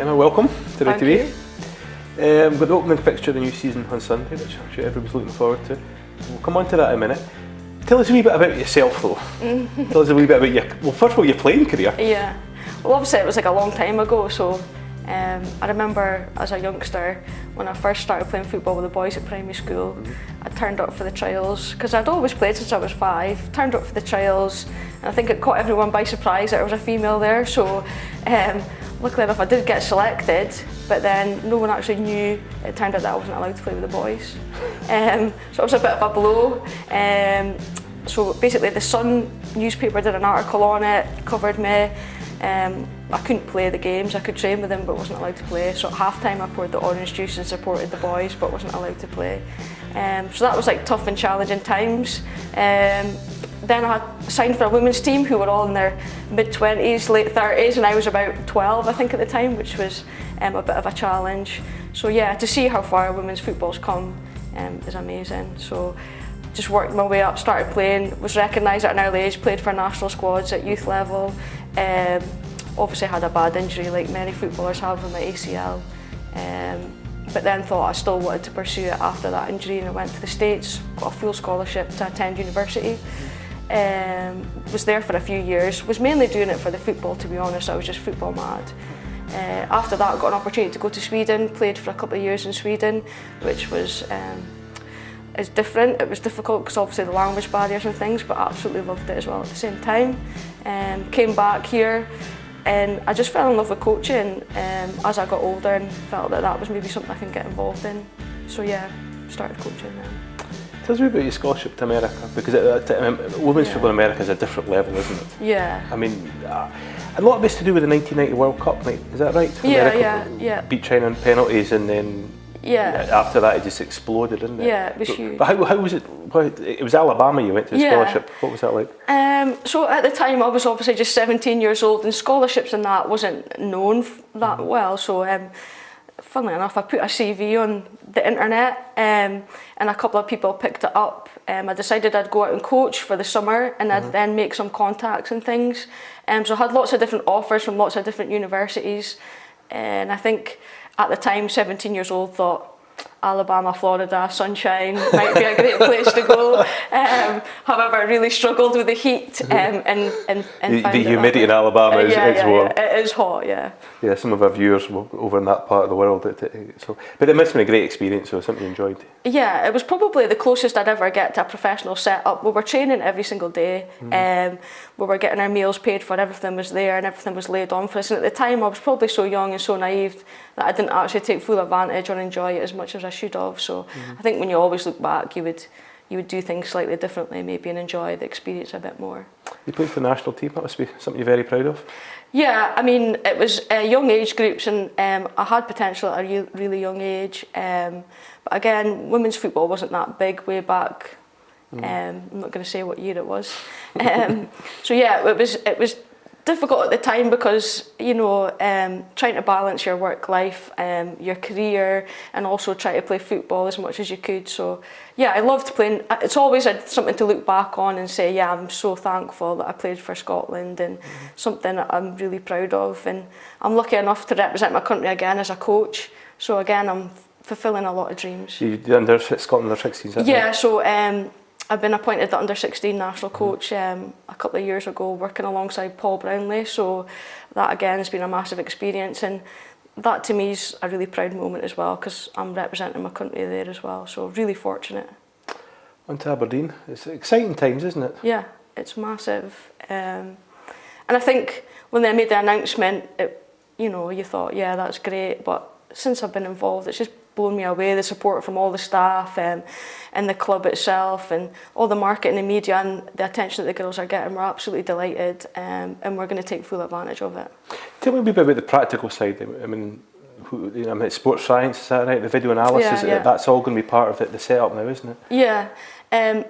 Emma, welcome to Thank RedTV. We've got the opening fixture of the new season on Sunday, which I'm sure everybody's looking forward to. We'll come on to that in a minute. Tell us a wee bit about yourself though. Tell us a wee bit about first of all, your playing career. Yeah, well obviously it was like a long time ago, so I remember as a youngster when I first started playing football with the boys at primary school, I turned up for the trials, because I'd always played since I was 5, turned up for the trials, and I think it caught everyone by surprise that there was a female there, so luckily enough I did get selected, but then no one actually knew. It turned out that I wasn't allowed to play with the boys. So it was a bit of a blow. So basically the Sun newspaper did an article on it, covered me. I couldn't play the games, I could train with them but wasn't allowed to play. So at half time I poured the orange juice and supported the boys but wasn't allowed to play. So that was like tough and challenging times. Then I signed for a women's team who were all in their mid-20s, late 30s, and I was about 12 I think at the time, which was a bit of a challenge. So yeah, to see how far women's football's come is amazing. So just worked my way up, started playing, was recognised at an early age, played for national squads at youth level. Obviously had a bad injury like many footballers have with my ACL. But then thought I still wanted to pursue it after that injury, and I went to the States, got a full scholarship to attend university. Was there for a few years, was mainly doing it for the football, to be honest. I was just football mad. After that I got an opportunity to go to Sweden, played for a couple of years in Sweden, which was is different. It was difficult because obviously the language barriers and things, but I absolutely loved it as well at the same time. Came back here and I just fell in love with coaching as I got older, and felt that that was maybe something I can get involved in. So yeah, started coaching then. Tell us a wee bit about your scholarship to America, because women's football in America is a different level, isn't it? Yeah. I mean, a lot of it's to do with the 1990 World Cup, mate. Is that right? Yeah. Beat China on penalties, and then after that it just exploded, didn't it? Yeah, it was huge. But how was it? It was Alabama you went to the scholarship. What was that like? So at the time I was obviously just 17 years old, and scholarships and that wasn't known that well. So funnily enough, I put a CV on the internet and a couple of people picked it up. I decided I'd go out and coach for the summer, and I'd then make some contacts and things. So I had lots of different offers from lots of different universities, and I think at the time, 17 years old, thought Alabama, Florida, sunshine might be a great place to go. However, I really struggled with the heat and the humidity in Alabama is warm. It is hot, yeah. Yeah, some of our viewers were over in that part of the world. But it must have been a great experience, so something you enjoyed. Yeah, it was probably the closest I'd ever get to a professional setup. We were training every single day. We were getting our meals paid for, everything was there and everything was laid on for us. And at the time I was probably so young and so naive that I didn't actually take full advantage or enjoy it as much as I should have. So I think when you always look back, you would do things slightly differently maybe and enjoy the experience a bit more. You played for the national team, that must be something you're very proud of? Yeah, I mean it was young age groups, and I had potential at a really young age. But again, women's football wasn't that big way back. I'm not going to say what year it was. So yeah, it was difficult at the time because, you know, trying to balance your work life, your career, and also try to play football as much as you could. So yeah, I loved playing. It's always something to look back on and say, yeah, I'm so thankful that I played for Scotland, and something that I'm really proud of. And I'm lucky enough to represent my country again as a coach. So again, I'm fulfilling a lot of dreams. You did under Scotland under 16s? Yeah, so I've been appointed the under-16 national coach a couple of years ago, working alongside Paul Brownlee. So that again has been a massive experience, and that to me is a really proud moment as well, because I'm representing my country there as well. So really fortunate. On to Aberdeen. It's exciting times, isn't it? Yeah, it's massive. And I think when they made the announcement, you know, you thought, yeah, that's great. But since I've been involved, it's just blown me away, the support from all the staff and the club itself, and all the marketing and media and the attention that the girls are getting. We're absolutely delighted, and we're going to take full advantage of it. Tell me a bit about the practical side. I mean, sports science, is that right? The video analysis, that's all going to be part of the setup now, isn't it? Yeah, and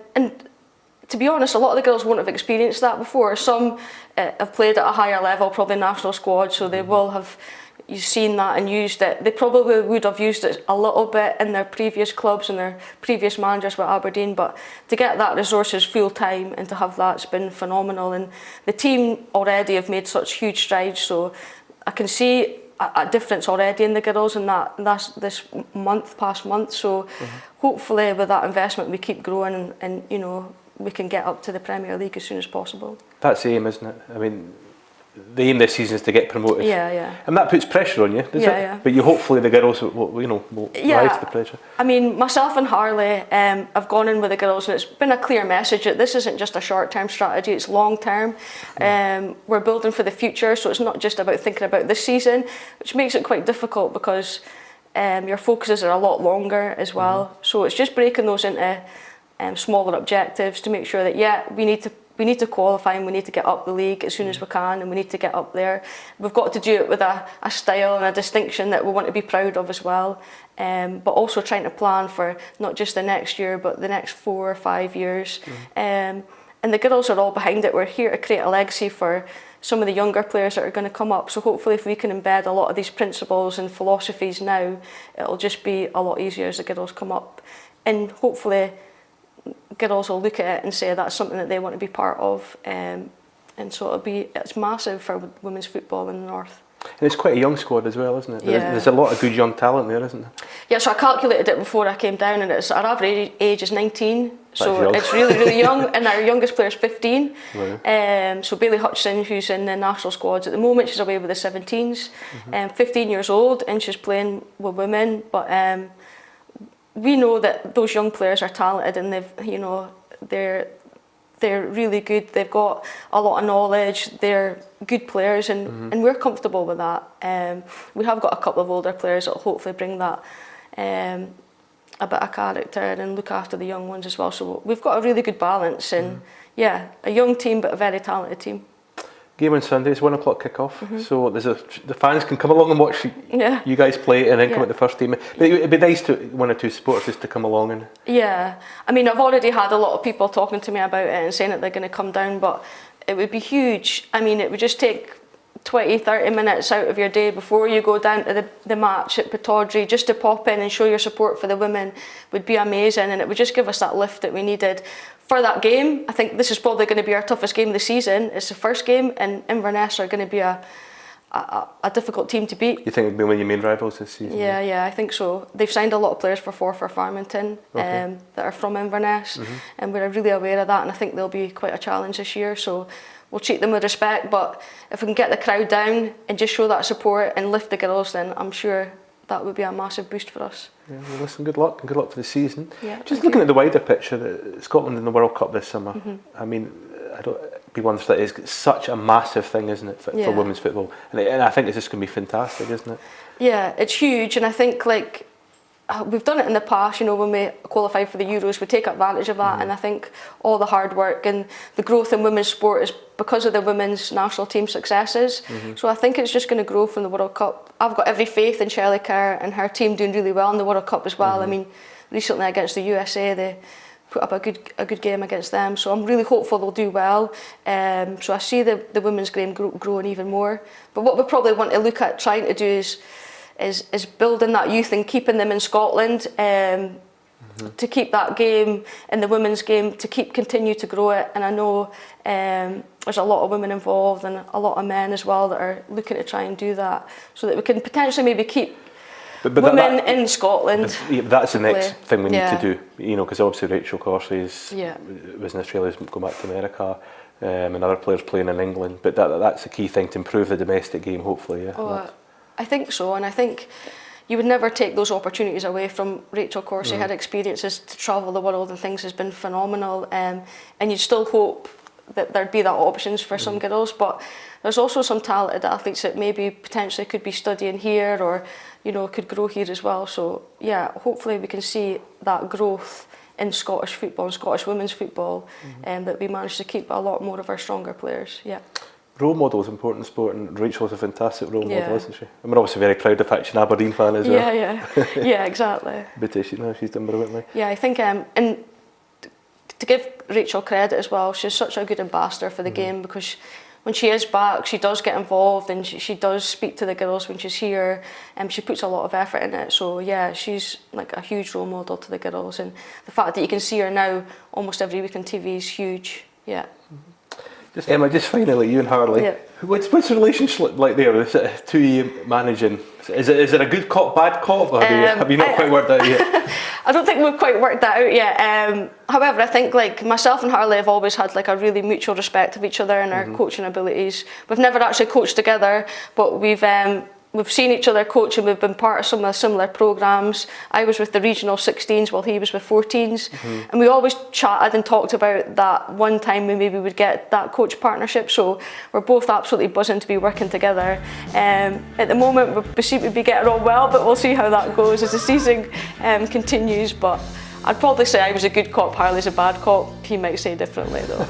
to be honest, a lot of the girls won't have experienced that before. Some have played at a higher level, probably national squad, so they will have seen that and used it. They probably would have used it a little bit in their previous clubs and their previous managers with Aberdeen, but to get that resources full time and to have that's been phenomenal. And the team already have made such huge strides, so I can see a difference already in the girls, and that's this past month. So hopefully with that investment we keep growing, and you know, we can get up to the Premier League as soon as possible. That's the aim, isn't it? I mean, the aim this season is to get promoted. Yeah. And that puts pressure on you, does it? Yeah. But hopefully the girls will rise to the pressure. I mean, myself and Harley have gone in with the girls, and it's been a clear message that this isn't just a short-term strategy, it's long-term. We're building for the future, so it's not just about thinking about this season, which makes it quite difficult because your focuses are a lot longer as well. So it's just breaking those into smaller objectives to make sure that, we need to qualify, and we need to get up the league as soon as we can, and we need to get up there. We've got to do it with a style and a distinction that we want to be proud of as well, but also trying to plan for not just the next year but the next 4 or 5 years. And the girls are all behind it. We're here to create a legacy for some of the younger players that are going to come up, so hopefully if we can embed a lot of these principles and philosophies now, it'll just be a lot easier as the girls come up, and hopefully girls will look at it and say that's something that they want to be part of, and so it's massive for women's football in the north. And it's quite a young squad as well, isn't it? Yeah. There's a lot of good young talent there, isn't there? Yeah, so I calculated it before I came down, and our average age is 19, so That's it's really, really young, and our youngest player is 15. Wow. So Bailey Hutchison, who's in the national squads at the moment, she's away with the 17s, 15 years old, and she's playing with women, but we know that those young players are talented, and they're really good. They've got a lot of knowledge. They're good players, and we're comfortable with that. We have got a couple of older players that will hopefully bring that a bit of character and look after the young ones as well. So we've got a really good balance, and a young team but a very talented team. Game on Sunday is 1 o'clock kick-off, so the fans can come along and watch you guys play, and then come at the first team. But it'd be nice to 1 or 2 supporters just to come along and. Yeah, I mean, I've already had a lot of people talking to me about it and saying that they're going to come down, but it would be huge. I mean, it would just take 20-30 minutes out of your day before you go down to the match at Pittodrie, just to pop in and show your support for the women would be amazing, and it would just give us that lift that we needed for that game. I think this is probably going to be our toughest game of the season. It's the first game, and Inverness are going to be a difficult team to beat. You think it'll be one of your main rivals this season? Yeah, I think so. They've signed a lot of players for Farmington that are from Inverness, and we're really aware of that, and I think they'll be quite a challenge this year, so we'll treat them with respect, but if we can get the crowd down and just show that support and lift the girls, then I'm sure that would be a massive boost for us. Yeah, well, listen, good luck, and good luck for the season. Yeah, just looking at the wider picture, Scotland in the World Cup this summer, I mean, people understand it's such a massive thing, isn't it, for women's football, and I think it's just going to be fantastic, isn't it? Yeah, it's huge, and I think we've done it in the past, when we qualified for the Euros, we take advantage of that, and I think all the hard work and the growth in women's sport is because of the women's national team successes. So I think it's just going to grow from the World Cup. I've got every faith in Shelley Kerr and her team doing really well in the World Cup as well. I mean, recently against the USA, they put up a good game against them, so I'm really hopeful they'll do well. So I see the women's game growing even more. But what we probably want to look at trying to do is building that youth and keeping them in Scotland, to keep that game and the women's game, to continue to grow it. And I know there's a lot of women involved and a lot of men as well that are looking to try and do that, so that we can potentially maybe keep women in Scotland. That's the next thing we need to do, because obviously Rachel Corsley was in Australia, going back to America, and other players playing in England. But that's the key thing to improve the domestic game, hopefully. I think so, and I think you would never take those opportunities away from Rachel Corsley. Her experiences to travel the world and things has been phenomenal, and you'd still hope that there'd be that options for some girls, but there's also some talented athletes that maybe potentially could be studying here, or could grow here as well. So hopefully we can see that growth in Scottish football and Scottish women's football, and that we manage to keep a lot more of our stronger players. Role model is important in sport, and Rachel's a fantastic role model, isn't she? And we're obviously very proud of the fact she's an Aberdeen fan as well. Yeah, exactly. But she's done brilliantly. Yeah, I think, and to give Rachel credit as well, she's such a good ambassador for the game, because when she is back, she does get involved, and she does speak to the girls when she's here, and she puts a lot of effort in it. So she's like a huge role model to the girls, and the fact that you can see her now almost every week on TV is huge. Emma, just finally, you and Harley. Yeah. What's the relationship like there? Is it two of you managing? Is it a good cop, bad cop, or have you not quite worked that out yet? I don't think we've quite worked that out yet. However, I think like myself and Harley have always had like a really mutual respect of each other and our coaching abilities. We've never actually coached together, but we've seen each other coach and we've been part of some of the similar programmes. I was with the regional 16s while he was with 14s. And we always chatted and talked about that one time we maybe would get that coach partnership. So we're both absolutely buzzing to be working together. At the moment we seem to be getting on well, but we'll see how that goes as the season continues. But I'd probably say I was a good cop, Harley's a bad cop. He might say differently though.